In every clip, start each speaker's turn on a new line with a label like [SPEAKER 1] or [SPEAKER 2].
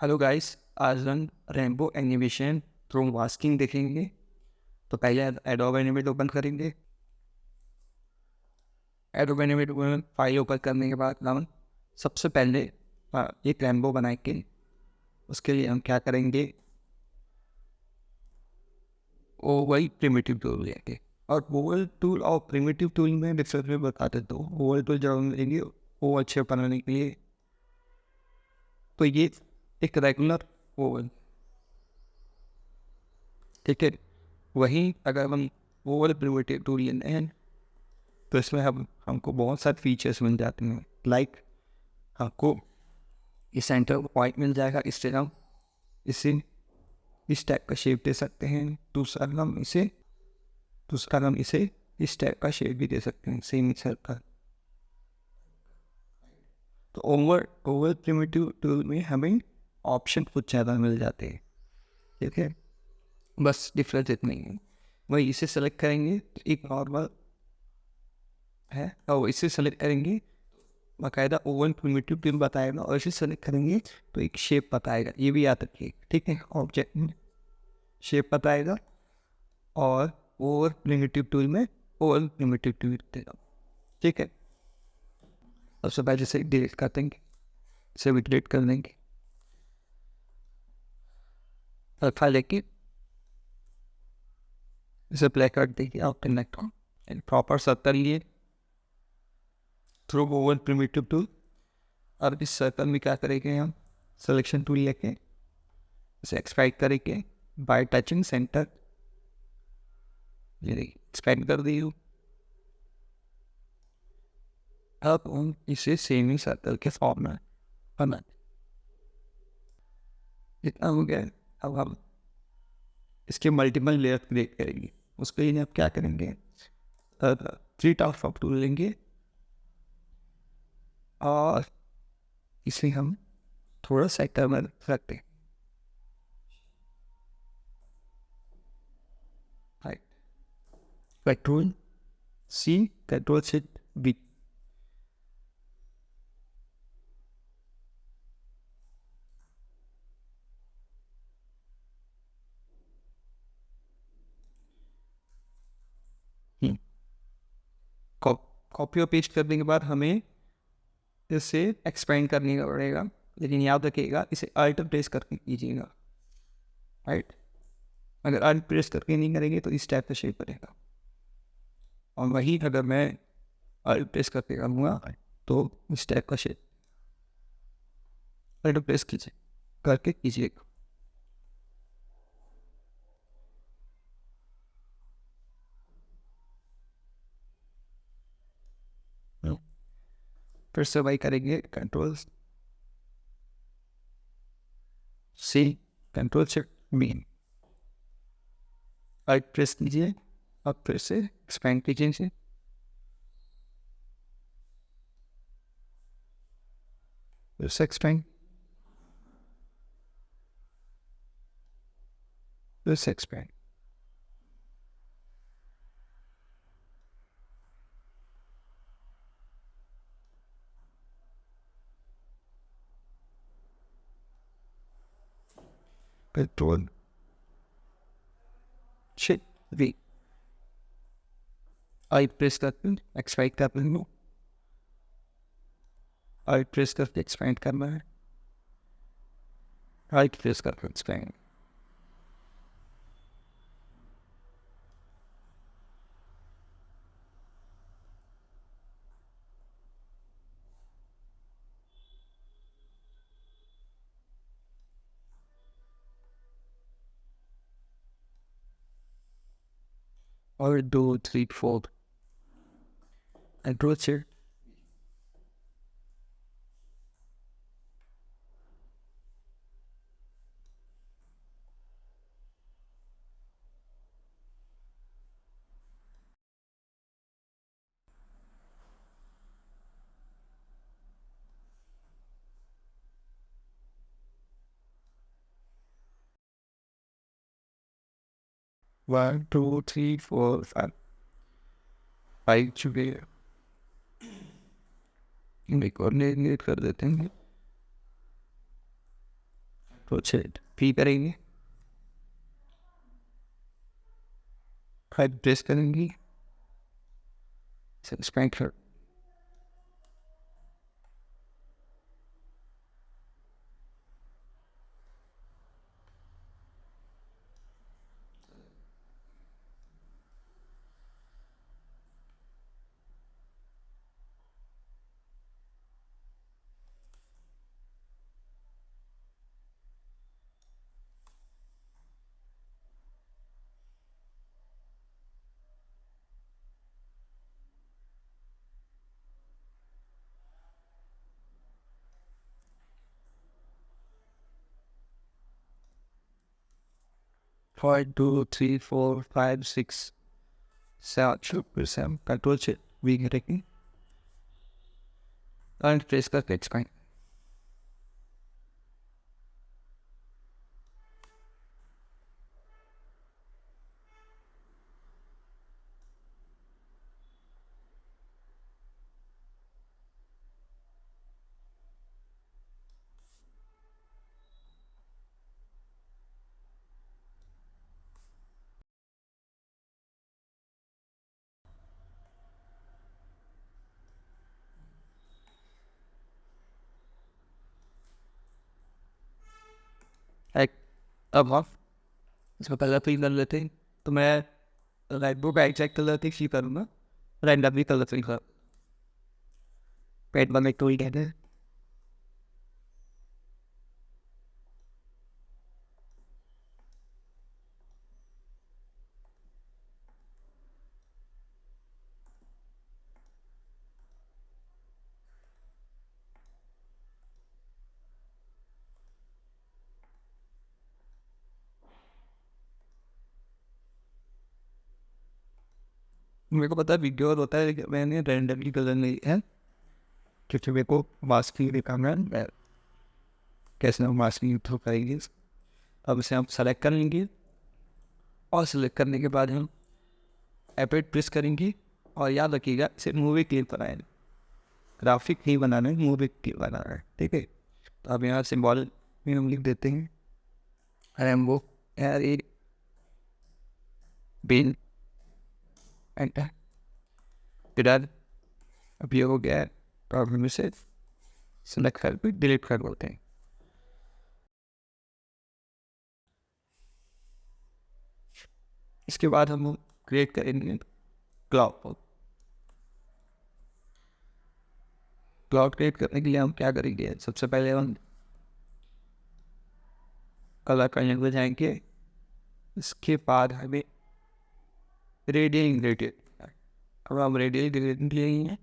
[SPEAKER 1] Hello guys, आज हम rainbow animation through masking देखेंगे। तो पहले एडोब एनिमेट ओपन करेंगे। एडोब एनिमेट फाइल ओपन करने के बाद हम सबसे पहले एक रेनबो बनाएंगे। उसके लिए हम क्या करेंगे, ओवल प्रिमिटिव टूल लेंगे। और ओवल टूल और प्रिमिटिव टूल में डिफरेंस में बता देता हूँ। ओवल टूल जब हम लेंगे ओवल शेप बनाने के लिए, तो ये एक रेगुलर ओवल, ठीक है। वहीं अगर हम ओवल प्रिमिटिव टूल लेते हैं तो इसमें हमको बहुत सारे फीचर्स मिल जाते हैं। लाइक आपको इस सेंटर पॉइंट मिल जाएगा, इससे हम इसे इस टाइप का शेप दे सकते हैं। दूसरा हम इसे इस टाइप का शेप भी दे सकते हैं, सेम सर्कल। तो ओवल प्रिमिटिव टूल में हमें ऑप्शन कुछ ज़्यादा मिल जाते हैं, ठीक है। बस डिफरेंस इतना ही है। वही इसे सेलेक्ट करेंगे तो एक नॉर्मल है, और इसे सेलेक्ट करेंगे बाकायदा ओवन प्रिमिटिव टूल बताएगा, और इसे सेलेक्ट करेंगे तो एक शेप बताएगा। ये भी याद रखिए, ठीक है। ऑब्जेक्ट में शेप बताएगा और ओवर प्रिमिटिव टूल में ओवर प्रिमिटिव टूल देगा, ठीक है। सबसे पहले इसे डिलीट कर देंगे, इसे भी डिलीट कर देंगे। अल्फा लेके इसे प्ले कर देंगे आप कनेक्ट एंड प्रॉपर सर्कल लिए थ्रू ओवर प्रिमिटिव टूल। और इस सर्कल में क्या करेंगे, हम सिलेक्शन टूल लेके इसे एक्सपेंड करेंगे बाय टचिंग सेंटर। ये देखिए एक्सपेंड कर दी हूँ। अब हम इसे सेम ही सर्कल के फॉर्म में बना, इतना हो गया। अब हम इसके मल्टीपल लेयर क्रिएट करेंगे। उसके लिए आप क्या करेंगे, थ्री टॉप ऑफ टूल लेंगे और इसे हम थोड़ा सेक्टर में रखते हैं। Control C, control shift B. Copy और पेस्ट करने के बाद हमें इसे एक्सपेंड करने का पड़ेगा, लेकिन याद रखिएगा इसे अल्ट प्रेस करके कीजिएगा, राइट। अगर अल्ट प्रेस करके नहीं करेंगे तो इस टाइप का शेप बनेगा। और वही अगर मैं अल्ट प्रेस करके करूँगा तो इस टाइप का शेप। अल्ट प्रेस कीजिए करके कीजिएगा। फिर से वही करेंगे, control C, control shift B. Alt press कीजिए, अब फिर से एक्सपेंड कीजिए इसे। फिर से एक्सपेंड, फिर से expand. Control shift V, alt press करके एक्सपेंड कर रही हूँ। अल्ट प्रेस करके एक्सपेंड करना है, अल्ट प्रेस करके एक्सपेंड। और 2 3 4 कंट्रोल शिफ्ट 1 2 3 4 5 5 चुके हैं। एक और नेट कर देते हैं। तो चलिए फी करेंगे, फाइव प्रेस करेंगे, सब्सक्राइब कर 1 2 3 4 5 6 7 कंट्रोल से वी करेंगे और प्रेस करके एक्सपांड। एक अब हम इसमें पहले फिल कर लेते हैं, तो मैं रेनबो का एग्जैक्ट कलर ठीक सी करूँगा, रैंडमली कलर फिल कर पेट बने तो ही कहते हैं। मेरे को पता है वीडियो होता है, लेकिन मैंने रैंडमली कलर नहीं है क्योंकि मेरे को मास्किंग दिखाना है, मैं कैसे हम मास्किंग थ्रू करेंगे। अब इसे हम सेलेक्ट कर लेंगे और सेलेक्ट करने के बाद हम एपेट प्रेस करेंगे और याद रखिएगा इसे मूवी क्लिप बनाए, ग्राफिक नहीं बनाना है, मूवी क्लिप बनाना है, ठीक है। तो अब यहाँ सिंबल में हम लिख देते हैं रैम्बो ए बिल एंटर फिर अब ये हो गया है, तो अब हम इसे सेलेक्ट करके डिलीट कर देते हैं। इसके बाद हम क्रिएट करेंगे क्लाउड। क्लाउड क्रिएट करने के लिए हम क्या करेंगे, सबसे पहले हम कलर करने को जाएंगे, इसके बाद हमें रेडियल ग्रेडियंट, अब हम रेडियल ग्रेडियंट लेंगे,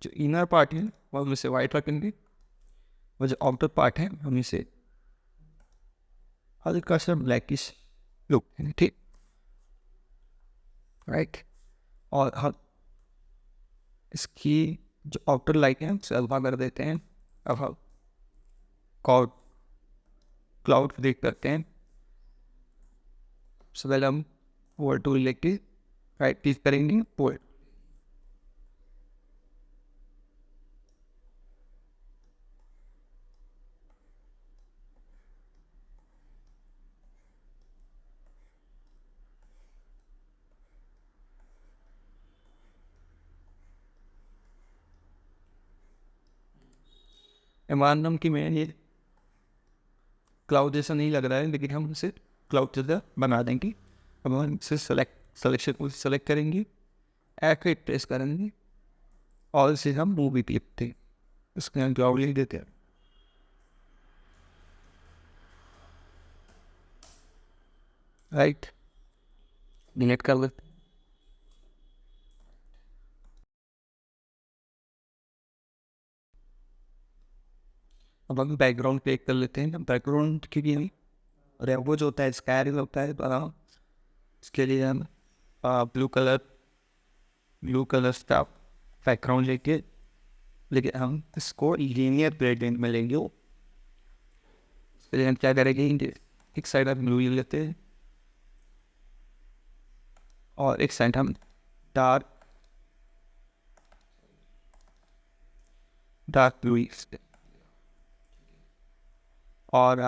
[SPEAKER 1] जो इनर पार्ट है वो हम इसे वाइट रखेंगे, वो जो आउटर पार्ट है हम इसे हल्का सा ब्लैकिश लुक, ठीक, राइट। और हम इसकी जो आउटर लाइट है उसे अल्फा कर देते हैं। अब हम क्लाउड क्लाउड क्रिएट करते हैं, सबसे पहले हम वो टूल लेके राइट क्लिक करेंगे, वो मान लो कि मैं ये क्लाउड जैसा नहीं लग रहा है, लेकिन हम इसे क्लाउड जैसा बना देंगे। अब हम इसे सिलेक्शन को सेलेक्ट करेंगे, एक्ट प्रेस करेंगे और इसे हम मूवी क्लिप थे इसके हम क्लाउड लिख देते हैं, राइट, डिलीट कर देते हैं। अब हम बैकग्राउंड क्लिक कर लेते हैं, बैकग्राउंड के लिए रेम्बो जो होता है स्काई होता है, तो इसके लिए हम ब्लू कलर का बैकग्राउंड लेके, लेकिन हम इसको लीनियर ग्रेडियंट में लेंगे। इसके लिए हम क्या करेंगे, एक साइड हम ब्लू लेते हैं और एक साइड हम डार्क ब्लू, और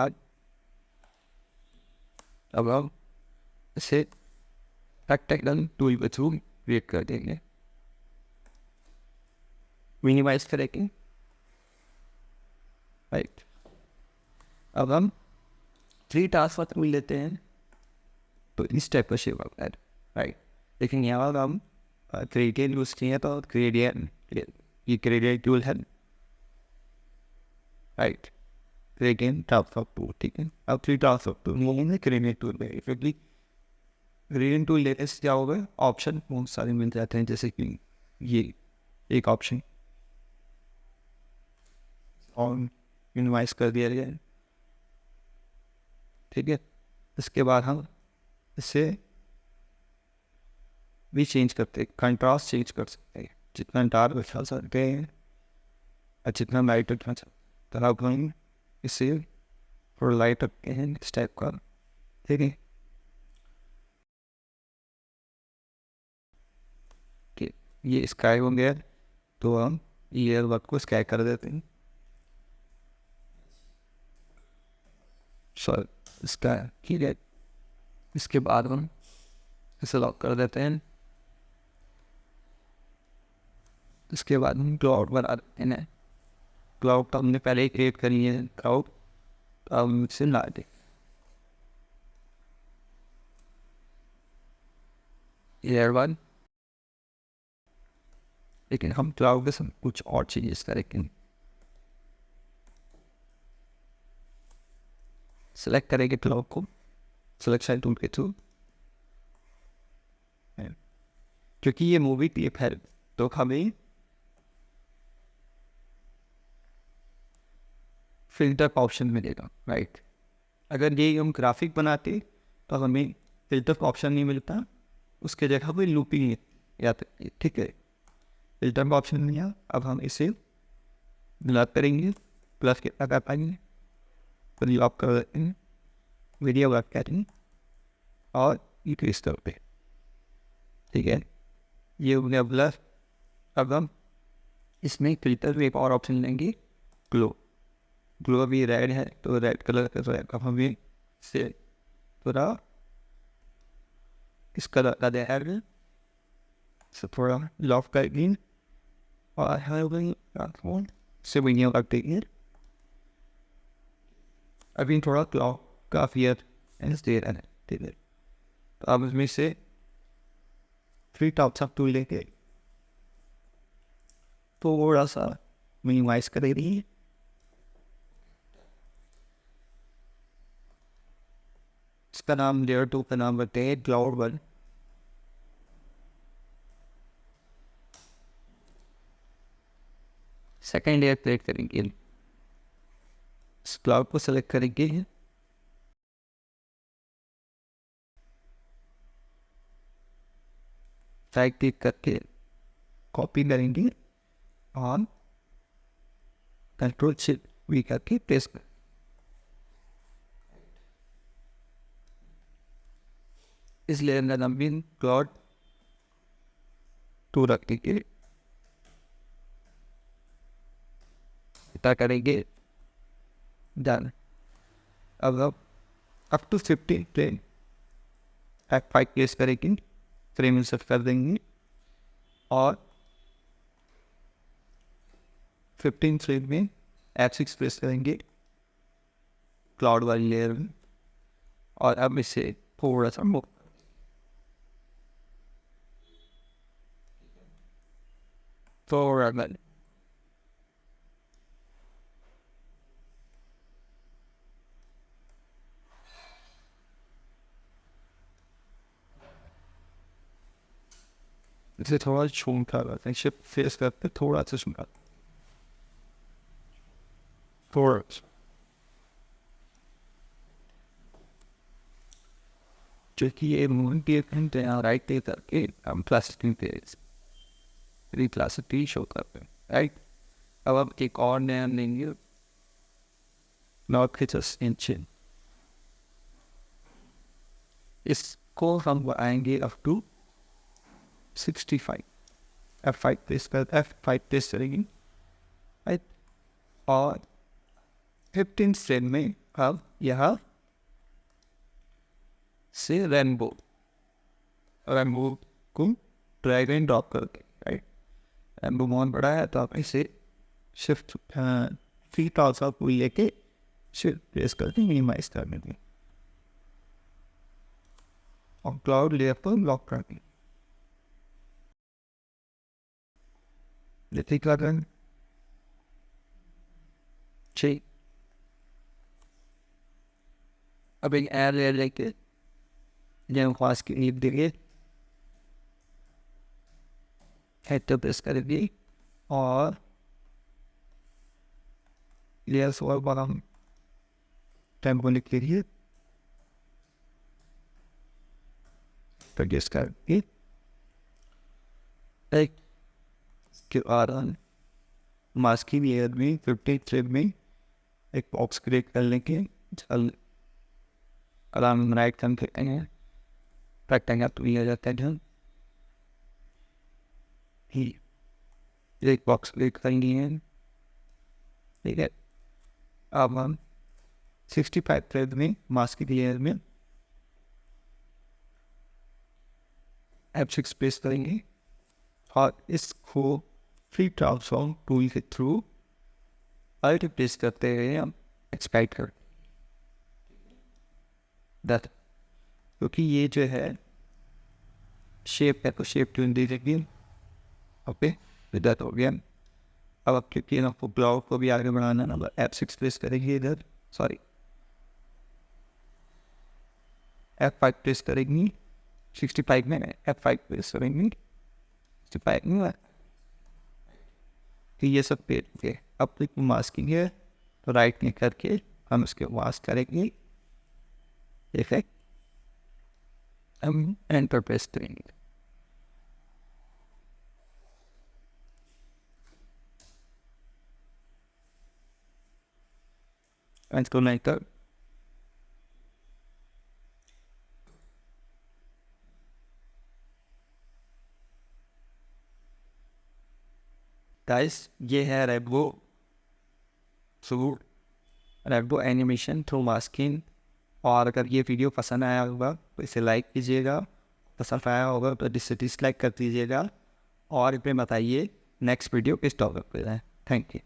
[SPEAKER 1] अब हम इसे रेक्टेंगल टूल के थ्रू क्रिएट कर देंगे, मिनिमाइज करेंगे, राइट। अब हम 3 टास्क का टूल लेते हैं तो इस टाइप का शेप आता है, राइट। लेकिन यहाँ हम ग्रेडियंट यूज़ किए तो ग्रेडियंट, ये ग्रेडियंट टूल है, right. Gradient task of tool, ठीक है। अब 3 टास्क ऑफ टूल लेंगे ग्रेडियंट टूल में। इफेक्टली ग्रेडियंट टूल लेने से क्या होगा, ऑप्शन बहुत सारे मिल जाते हैं, जैसे कि ये एक ऑप्शन और मिनिमाइज कर दिया गया है, ठीक है। इसके बाद हम इसे भी चेंज करते हैं, कंट्रास्ट चेंज कर सकते हैं, जितना डार्क रखा सकते हैं और जितना लाइट रखना सकते हैं। अब हम इसे थोड़ा लाइट रखते हैं इस टाइप का, ठीक है। कि ये स्काई हो गया तो हम ये वर्क को स्काई कर देते हैं, सॉरी इसका, ठीक है। इसके बाद हम इसे लॉक कर देते हैं। इसके बाद हम क्लाउड बना देते हैं। क्लाउड तो हमने पहले ही क्रिएट करी है क्लाउड, तो हम इसे ला दें लेयर 1। लेकिन हम क्लाउड के सब कुछ और चेंजेस करेंगे। सेलेक्ट करेंगे क्लाउड को सिलेक्शन टूल के थ्रू, क्योंकि ये मूवी क्लिप है तो हमें फिल्टर का ऑप्शन मिलेगा, राइट। अगर ये हम ग्राफिक बनाते तो हमें फिल्टर का ऑप्शन नहीं मिलता, उसके जगह पे लूपिंग या, ठीक है। फिल्टर का ऑप्शन नहीं है। अब हम इसे लॉक करेंगे, प्लस कितना कर पाएंगे तो लॉक कर देते हैं, वीडियो लॉक करेंगे और इंक्रीज करते, ठीक है। ये हो गया प्लस। अब हम इसमें फिल्टर में एक और ऑप्शन लेंगे, ग्लो। ग्लो अभी रेड है तो रेड कलर का तो अब हमें से थोड़ा इस कलर का देगा, से थोड़ा लॉक करेंगे और हमें से वीडियो लॉक देंगे। अभी थोड़ा क्लॉक का फियर दे रहा है, ठीक है। तो अब इसमें से 3 टॉप्स आप टूल लेके थोड़ा सा मिनिमाइज करेंगे, इसका नाम लेयर 2 का नाम रखते हैं क्लाउड 1। सेकेंड लेयर क्रिएट करेंगे, इस क्लाउड को सेलेक्ट करेंगे, राइट क्लिक करके कॉपी करेंगे और कंट्रोल शिफ्ट वी करके पेस्ट कर। इस लेयर का नाम भी क्लाउड 2 रखेंगे, इतना करेंगे, डन। अब up to 15 frame F5 place करेंगे, फ्रेम इंसर्ट कर देंगे और 15 फ्रेम में F6 प्रेस करेंगे क्लाउड वाली लेयर में, और अब इसे थोड़ा सा मूव फॉरवर्ड। इसे थोड़ा छोटा करते हैं, शिफ्ट फेस करते थोड़ा सा छोटा फॉरवर्ड, जो कि ये मूव के राइट क्लिक करके हम प्लास्टिक पे रिप्लास्टिक शो करते हैं, राइट। अब हम एक और नया लेंगे, नॉट फिचर्स इंचिन, इसको हम आएंगे अप टू 65। F5 प्लेस कर F5 प्लेस करेंगे, राइट। और 15 फ्रेम में हम यहाँ से रेनबो को ड्रैग एंड ड्रॉप करके, राइट। रेनबो बहुत बड़ा है तो आप इसे शिफ्ट फीट ऑल्सो को लेके शिफ्ट प्रेस करके मिनिमाइज कर देंगे और क्लाउड लेयर पर लॉक कर देंगे। ठीक लगा? ठीक। अब एक एयर लेयर लेके जब पास की नींव देंगे, हेड तो प्रेस करेंगे और लेयर्स और बॉटम टेम्पो लिख लीजिए, एडजस्ट करके एक के बाद मास्क की लेयर में 50 थ्रेड में एक बॉक्स क्रिएट कर लेंगे। चल आराम राइट टर्न करते हैं, रेक्टेंगल तो लिया जाता है जहाँ ही एक बॉक्स क्रिएट करेंगे। ठीक है, अब हम 65 थ्रेड में मास्क की लेयर में F6 प्रेस करेंगे और इसको फ्री ट्रांसफॉर्म टूल के थ्रू अल्ट प्रेस करते हुए हम एक्सपेक्ट कर दैट, क्योंकि ये जो है शेप है तो शेप ट्यून दे देंगे। ओके, दैट हो गया। अब आप क्योंकि आपको ब्लॉक को भी आगे बढ़ाना ना, F6 प्रेस करेंगे इधर, सॉरी F5 प्रेस करेंगे 65 में, F5 प्रेस करेंगे 65 में, तो ये सब पेड़ के अब तक मास्किंग है तो राइट क्लिक करके हम इसके मास्क करेंगे, इफेक्ट हम एंटर प्रेस करेंगे। इसको नहीं कर गाइस, ये है रेनबो एनिमेशन थ्रू मास्किंग। और अगर ये वीडियो पसंद आया होगा तो इसे लाइक कीजिएगा, पसंद आया होगा तो इसे डिसलाइक कर दीजिएगा और इसे बताइए नेक्स्ट वीडियो किस टॉपिक पे है। Thank you.